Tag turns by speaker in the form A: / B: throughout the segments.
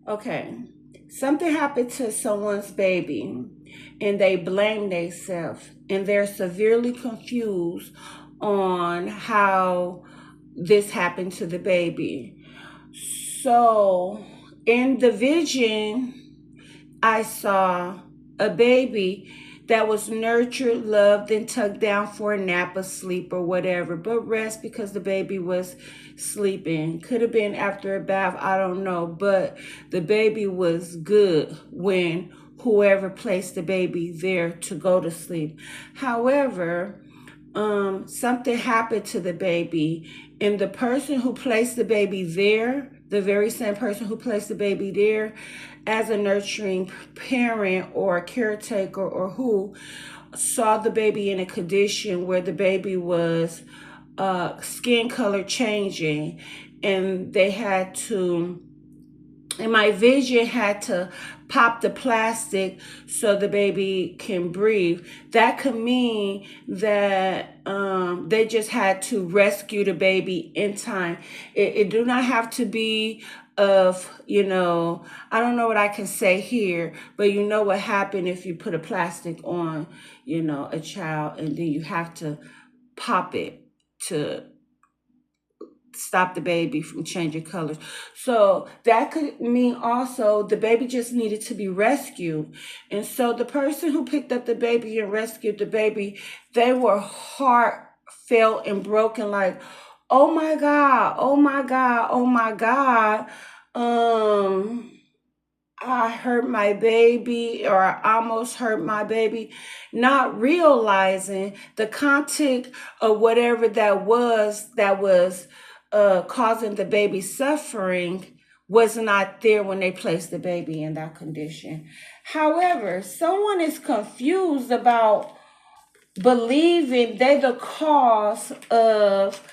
A: Okay. Something happened to someone's baby and they blame themselves and they're severely confused on how this happened to the baby. So, in the vision, I saw a baby that was nurtured, loved, and tucked down for a nap, a sleep, or whatever, but rest because the baby was sleeping. Could have been after a bath, I don't know, but the baby was good when whoever placed the baby there to go to sleep. However, something happened to the baby, and the person who placed the baby there, the very same person who placed the baby there as a nurturing parent or a caretaker or who saw the baby in a condition where the baby was skin color changing, and they had to, and my vision had to pop the plastic so the baby can breathe. That could mean that they just had to rescue the baby in time. It do not have to be of, I don't know what I can say here, but you know what happened if you put a plastic on, a child, and then you have to pop it to stop the baby from changing colors. So that could mean also the baby just needed to be rescued. And so the person who picked up the baby and rescued the baby, they were heartfelt and broken, like, oh my God, oh my God, oh my God. I hurt my baby, or I almost hurt my baby, not realizing the content of whatever that was causing the baby suffering was not there when they placed the baby in that condition. However, someone is confused about believing they're the cause of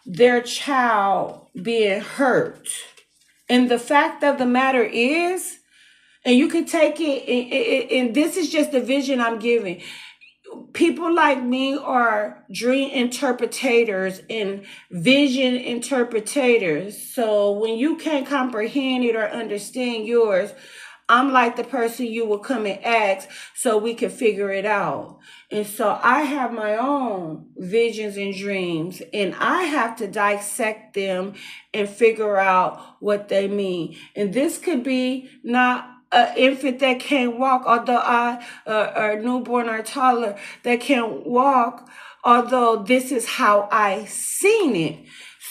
A: their child being hurt. And the fact of the matter is, and you can take it, and this is just the vision I'm giving. People like me are dream interpretators and vision interpretators. So when you can't comprehend it or understand yours, I'm like the person you will come and ask so we can figure it out. And so I have my own visions and dreams, and I have to dissect them and figure out what they mean. And this could be not an infant that can't walk, although or newborn or toddler that can't walk, although this is how I seen it.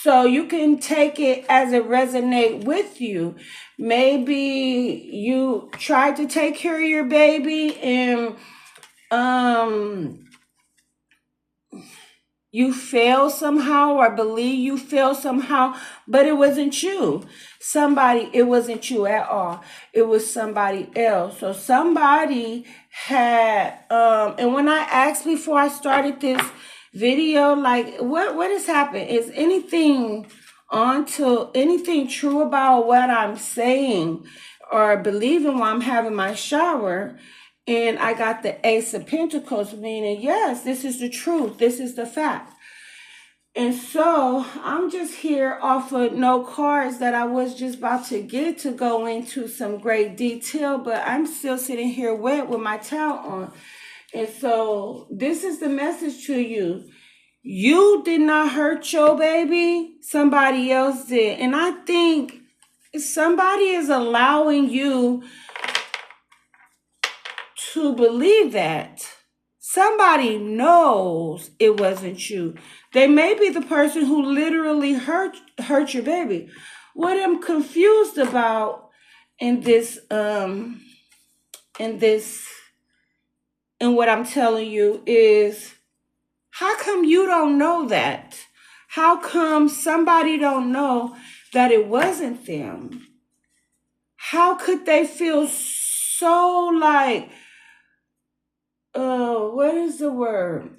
A: So you can take it as it resonate with you. Maybe you tried to take care of your baby and you fail somehow, or believe you fail somehow, but it wasn't you. It wasn't you at all. It was somebody else. So somebody had, and when I asked before I started this video, like, what has happened? Is anything true about what I'm saying or believing while I'm having my shower? And I got the Ace of Pentacles, meaning, yes, this is the truth. This is the fact. And so I'm just here off of no cards that I was just about to get to go into some great detail, but I'm still sitting here wet with my towel on. And so this is the message to you. You did not hurt your baby. Somebody else did. And I think somebody is allowing you to believe that. Somebody knows it wasn't you. They may be the person who literally hurt your baby. What I'm confused about in this in this and what I'm telling you is, how come you don't know that? How come somebody don't know that it wasn't them? How could they feel so like, what is the word?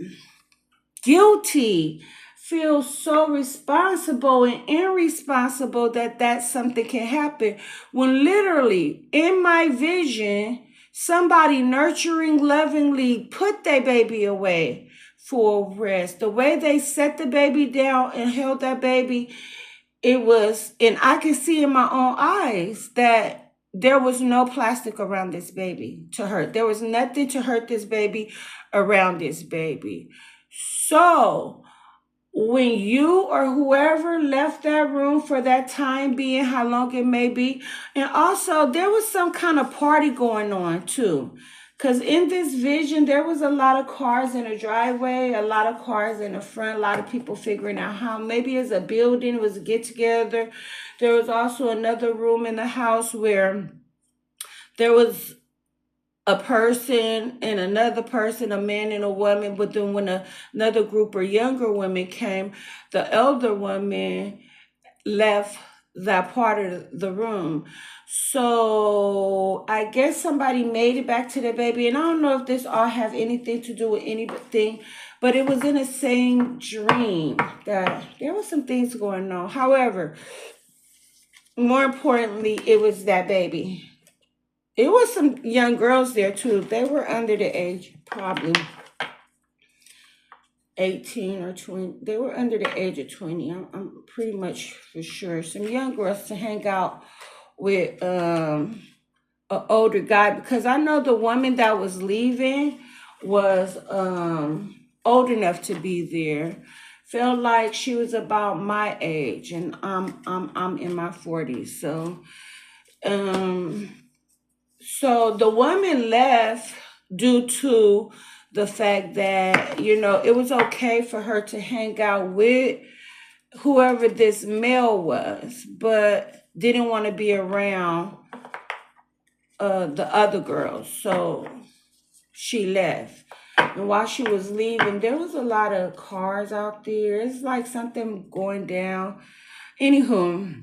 A: Guilty, feel so responsible and irresponsible that something can happen, when literally in my vision somebody nurturing lovingly put their baby away for rest. The way they set the baby down and held that baby, it was, and I could see in my own eyes that there was no plastic around this baby to hurt. There was nothing to hurt this baby around this baby. So when you or whoever left that room for that time being, how long it may be, and also there was some kind of party going on too. Because in this vision, there was a lot of cars in the driveway, a lot of cars in the front, a lot of people figuring out how maybe it's a building, it was a get together. There was also another room in the house where there was a person and another person, a man and a woman. But then when another group of younger women came, the elder woman left that part of the room. So I guess somebody made it back to the baby. And I don't know if this all have anything to do with anything, but it was in the same dream that there was some things going on. However, more importantly, it was that baby. It was some young girls there too. They were under the age, probably 18 or 20. They were under the age of 20. I'm pretty much for sure. Some young girls to hang out with an older guy, because I know the woman that was leaving was old enough to be there. Felt like she was about my age, and I'm in my 40s. So the woman left due to the fact that, it was okay for her to hang out with whoever this male was, but didn't want to be around the other girls. So she left. And while she was leaving, there was a lot of cars out there. It's like something going down. Anywho,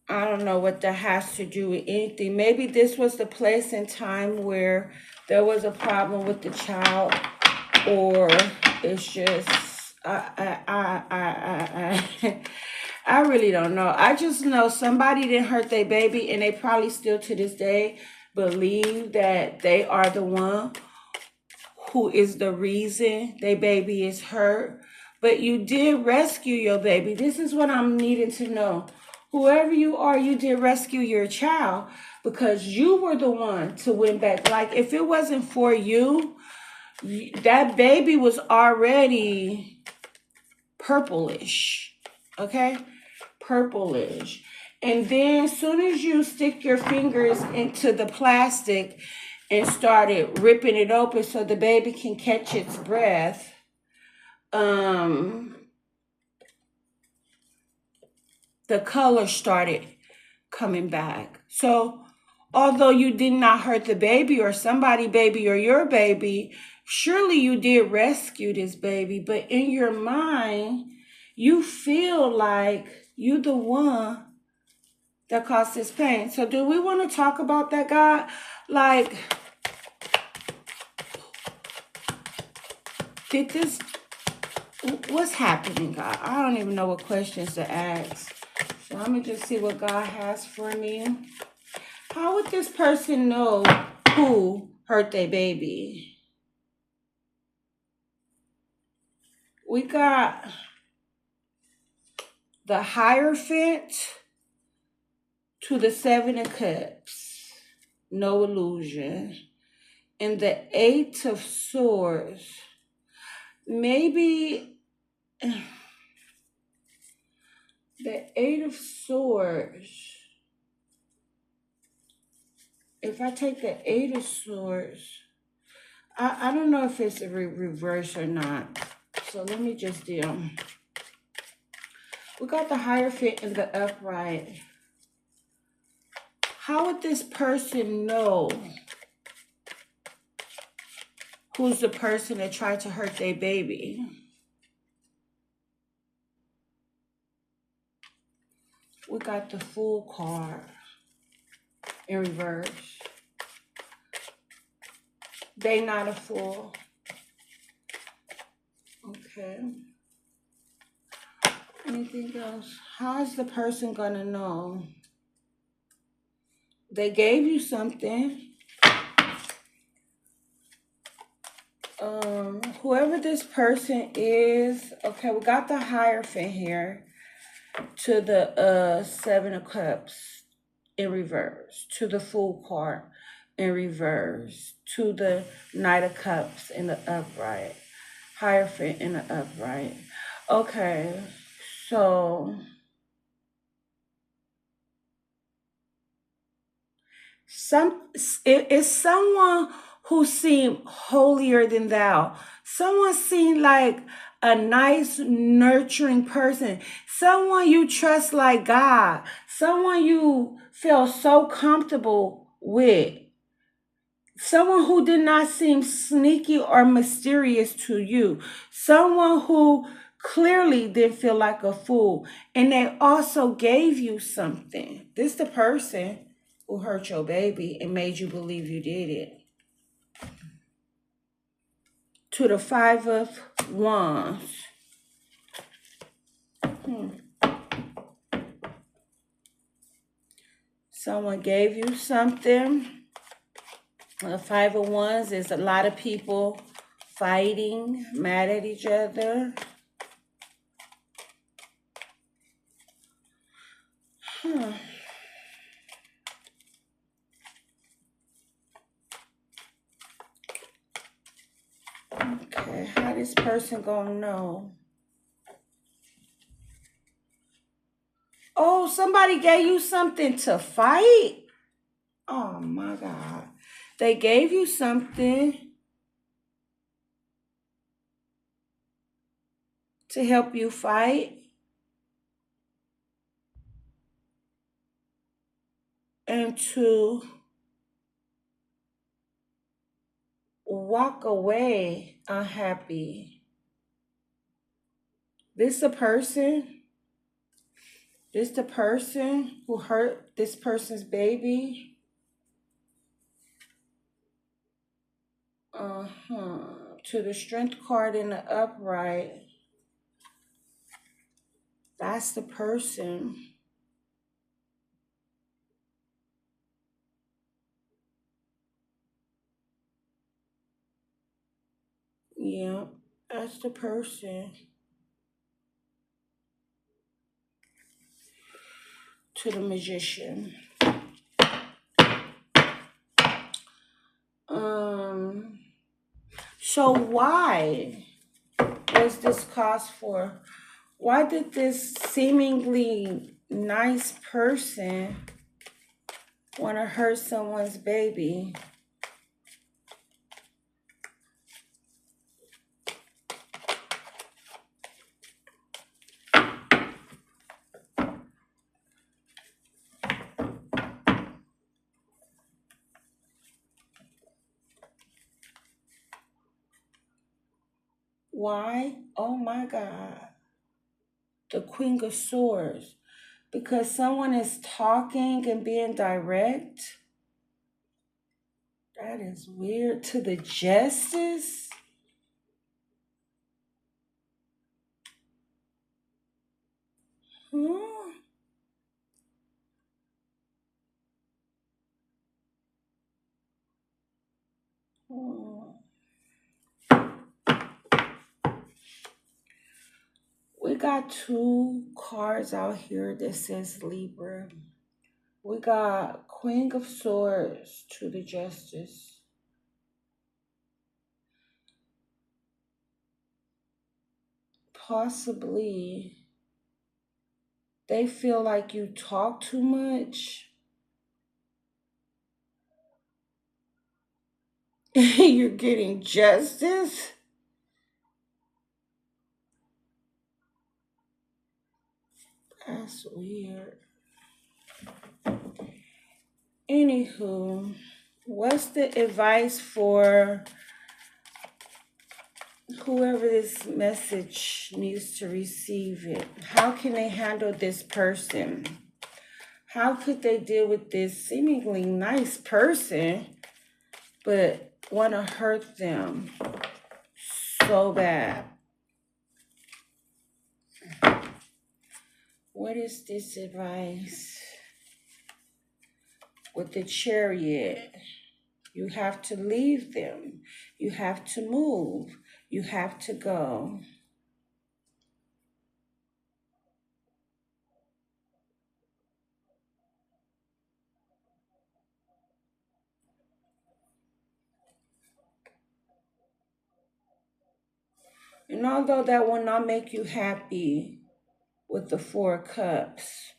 A: I don't know what that has to do with anything. Maybe this was the place and time where there was a problem with the child, or it's just I really don't know. I just know somebody didn't hurt their baby, and they probably still to this day believe that they are the one who is the reason their baby is hurt. But you did rescue your baby. This is what I'm needing to know. Whoever you are, you did rescue your child, because you were the one to win back. Like, if it wasn't for you, that baby was already purplish. Okay? Purplish. And then as soon as you stick your fingers into the plastic and started ripping it open so the baby can catch its breath, the color started coming back. So although you did not hurt the baby or somebody baby or your baby, surely you did rescue this baby. But in your mind, you feel like you the one that caused this pain. So do we want to talk about that, God? Like, what's happening, God? I don't even know what questions to ask. So I'm going to just see what God has for me. How would this person know who hurt their baby? We got the Hierophant to the Seven of Cups. No illusion. And the Eight of Swords. Maybe the Eight of Swords. If I take the Eight of Swords, I don't know if it's a reverse or not. So let me just deal. We got the Hierophant and the Upright. How would this person know who's the person that tried to hurt their baby? We got the Fool card in reverse. They not a fool. Okay. Anything else? How is the person gonna know? They gave you something. Whoever this person is, okay, we got the Hierophant here. to the Seven of Cups in reverse, to the Fool card in reverse, to the Knight of Cups in the upright, Hierophant in the upright. Okay, so it's someone who seemed holier than thou. Someone seemed like a nice, nurturing person. Someone you trust like God. Someone you feel so comfortable with. Someone who did not seem sneaky or mysterious to you. Someone who clearly didn't feel like a fool. And they also gave you something. This the person who hurt your baby and made you believe you did it. To the Five of Wands. Someone gave you something. The Five of Wands is a lot of people fighting, mad at each other. Okay, how this person gonna know? Oh, somebody gave you something to fight? Oh my God. They gave you something to help you fight. And to walk away unhappy. This the person? This the person who hurt this person's baby? To the Strength card in the upright. That's the person. Yeah, that's the person. To the Magician. So why was this cause for? Why did this seemingly nice person want to hurt someone's baby? Why? Oh my God. The Queen of Swords. Because someone is talking and being direct? That is weird. To the Justice? Hmm? We got two cards out here that says Libra. We got Queen of Swords to the Justice. Possibly they feel like you talk too much. You're getting justice. That's weird. Anywho, what's the advice for whoever this message needs to receive it? How can they handle this person? How could they deal with this seemingly nice person, but want to hurt them so bad? What is this advice? With the Chariot, you have to leave them. You have to move. You have to go. And although that will not make you happy with the Four of Cups,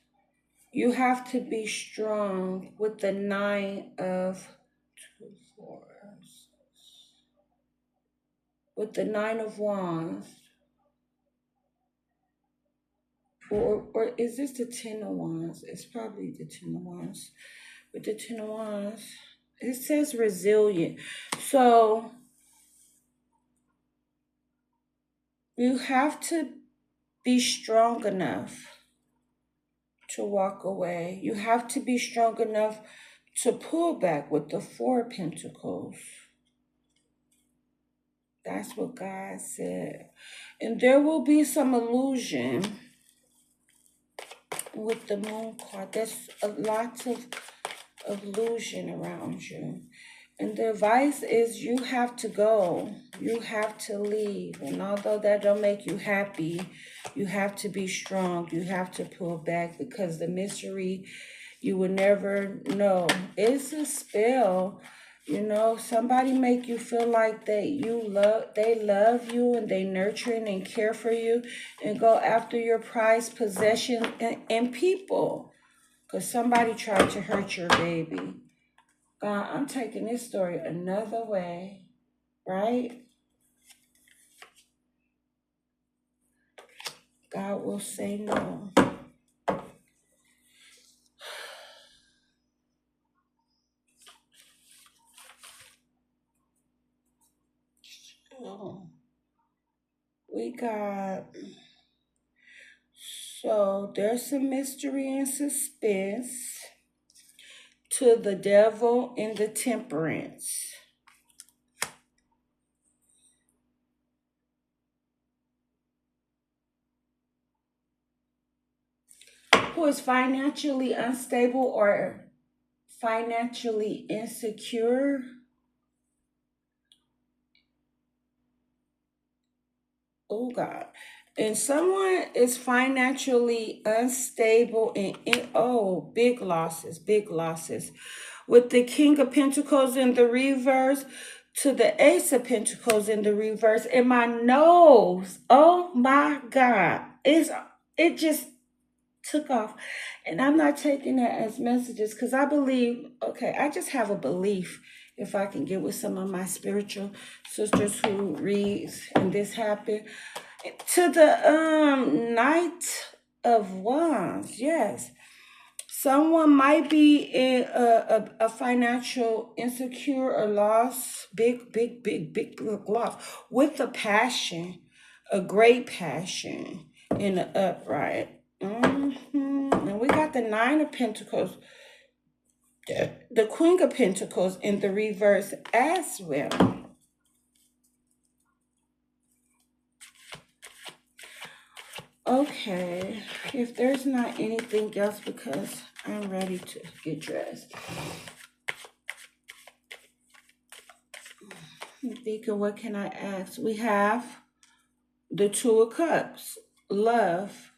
A: you have to be strong with the Nine of two, four, with the Nine of Wands. Or is this the Ten of Wands? It's probably the Ten of Wands. With the Ten of Wands, it says resilient. So you have to be strong enough to walk away. You have to be strong enough to pull back with the Four of Pentacles. That's what God said. And there will be some illusion with the Moon card. There's a lot of illusion around you. And the advice is you have to go. You have to leave. And although that don't make you happy, you have to be strong. You have to pull back, because the mystery, you will never know. It's a spell. You know, somebody make you feel like they love you and they nurturing and care for you, and go after your prized possession and people. Because somebody tried to hurt your baby. God, I'm taking this story another way, right? God will say no. So we got, so there's some mystery and suspense to the Devil in the Temperance. Who is financially unstable or financially insecure. Oh God. And someone is financially unstable and big losses, big losses. With the King of Pentacles in the reverse to the Ace of Pentacles in the reverse. And my nose, oh my God, it just took off. And I'm not taking that as messages, because I believe, okay, I just have a belief, if I can get with some of my spiritual sisters who reads and this happened. To the Knight of Wands, yes. Someone might be in a financial insecure or loss, big loss, with a passion, a great passion in the upright. And we got the Nine of Pentacles, the Queen of Pentacles in the reverse as well. Okay, if there's not anything else, because I'm ready to get dressed. Thinking, what can I ask? We have the Two of Cups, love,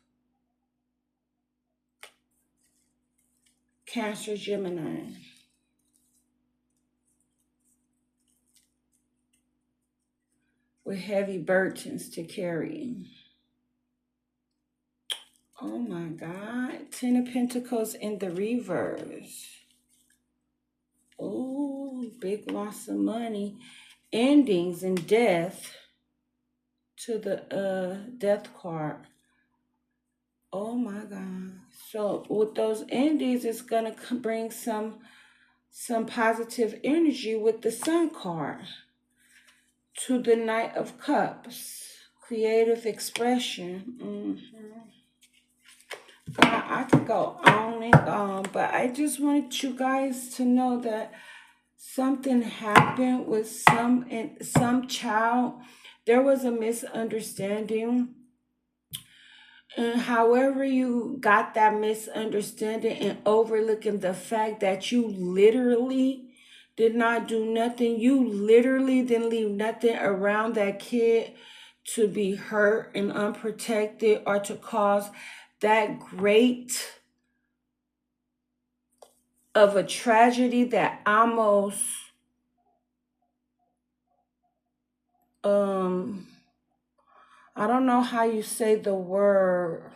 A: Cancer, Gemini. With heavy burdens to carry. Oh my God. Ten of Pentacles in the reverse. Oh, big loss of money. Endings and death to the death card. Oh my God. So with those endings, it's going to bring some positive energy with the Sun card. To the Knight of Cups. Creative expression. I could go on and on, but I just wanted you guys to know that something happened with some child. There was a misunderstanding, and however you got that misunderstanding and overlooking the fact that you literally did not do nothing, you literally didn't leave nothing around that kid to be hurt and unprotected or to cause that great of a tragedy that almost I don't know how you say the word,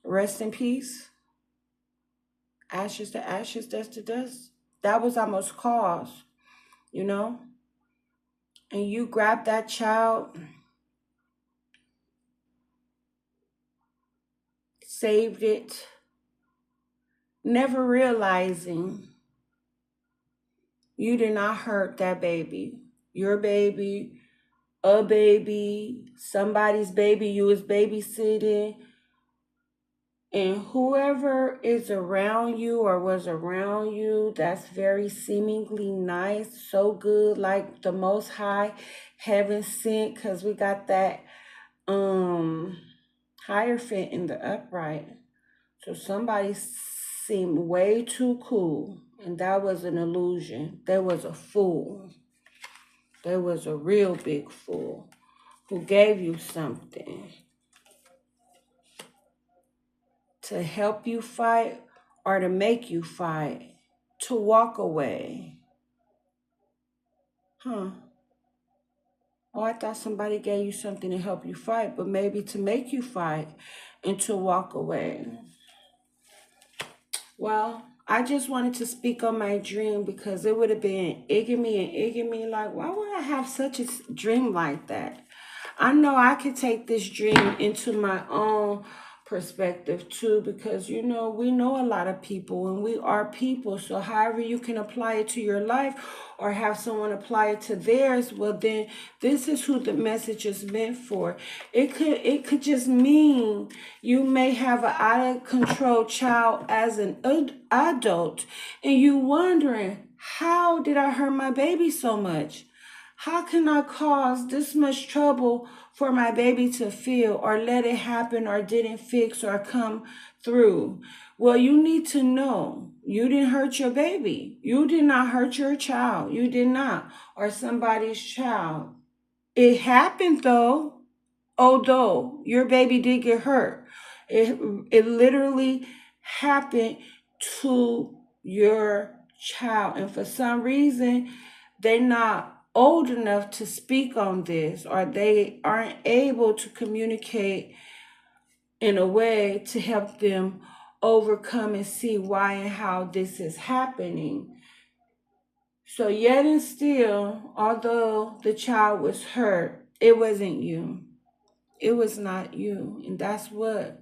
A: rest in peace, ashes to ashes, dust to dust. That was almost cause, you know? And you grabbed that child, saved it, never realizing you did not hurt that baby. Your baby, a baby, somebody's baby you was babysitting. And whoever is around you or was around you, that's very seemingly nice, so good, like the Most High, heaven sent, because we got that Hierophant in the upright. So somebody seemed way too cool, and that was an illusion. There was a fool. There was a real big fool who gave you something to help you fight or to make you fight, to walk away. Huh. Oh, I thought somebody gave you something to help you fight, but maybe to make you fight and to walk away. Well, I just wanted to speak on my dream because it would have been egging me like, why would I have such a dream like that? I know I could take this dream into my own perspective too, because we know a lot of people and we are people. So however you can apply it to your life or have someone apply it to theirs, well then this is who the message is meant for. It could just mean you may have an out of control child as an adult and you wondering, how did I hurt my baby so much? How can I cause this much trouble for my baby to feel or let it happen or didn't fix or come through? Well, you need to know you didn't hurt your baby. You did not hurt your child. You did not, or somebody's child. It happened though, although your baby did get hurt. It literally happened to your child. And for some reason, they're not old enough to speak on this, or they aren't able to communicate in a way to help them overcome and see why and how this is happening. So yet and still, although the child was hurt, it wasn't you. It was not you. And that's what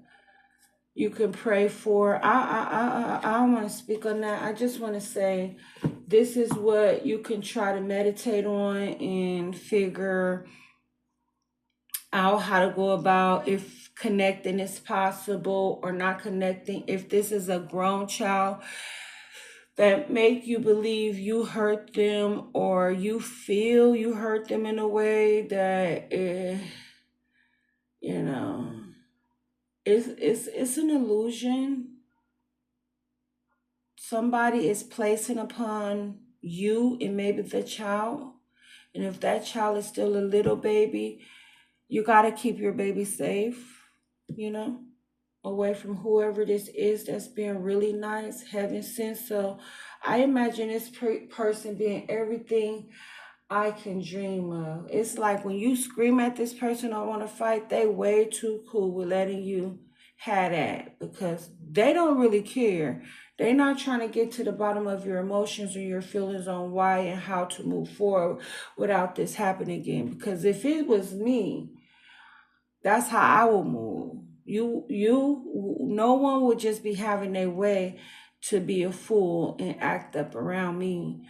A: you can pray for. I don't want to speak on that. I just want to say this is what you can try to meditate on and figure out how to go about if connecting is possible or not connecting. If this is a grown child that make you believe you hurt them or you feel you hurt them in a way that you know it's an illusion somebody is placing upon you and maybe the child. And if that child is still a little baby, you got to keep your baby safe, you know, away from whoever this is that's being really nice, heaven sent. So I imagine this person being everything I can dream of. It's like when you scream at this person or want to fight, they way too cool with letting you have that because they don't really care. They're not trying to get to the bottom of your emotions or your feelings on why and how to move forward without this happening again. Because if it was me, that's how I would move. No one would just be having their way to be a fool and act up around me.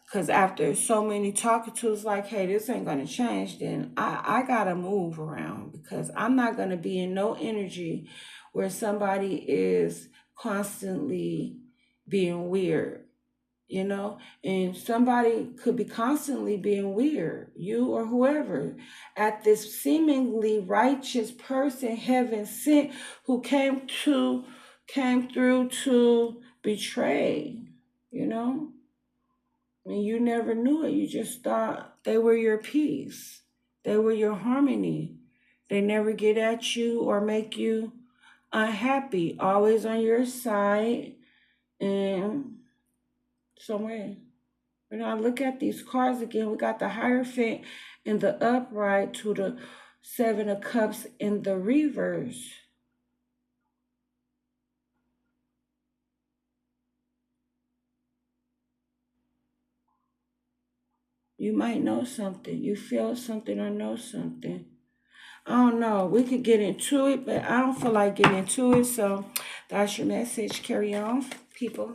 A: Because after so many talking to us like, hey, this ain't going to change, then I got to move around because I'm not going to be in no energy where somebody is constantly being weird, and somebody could be constantly being weird, you or whoever, at this seemingly righteous person, heaven sent, who came through to betray, and you never knew it. You just thought they were your peace. They were your harmony. They never get at you or make you unhappy. Always on your side and somewhere. When I look at these cards again, we got the Hierophant in the upright to the Seven of Cups in the reverse. You might know something. You feel something or know something. I don't know. We could get into it, but I don't feel like getting into it. So that's your message. Carry on, people.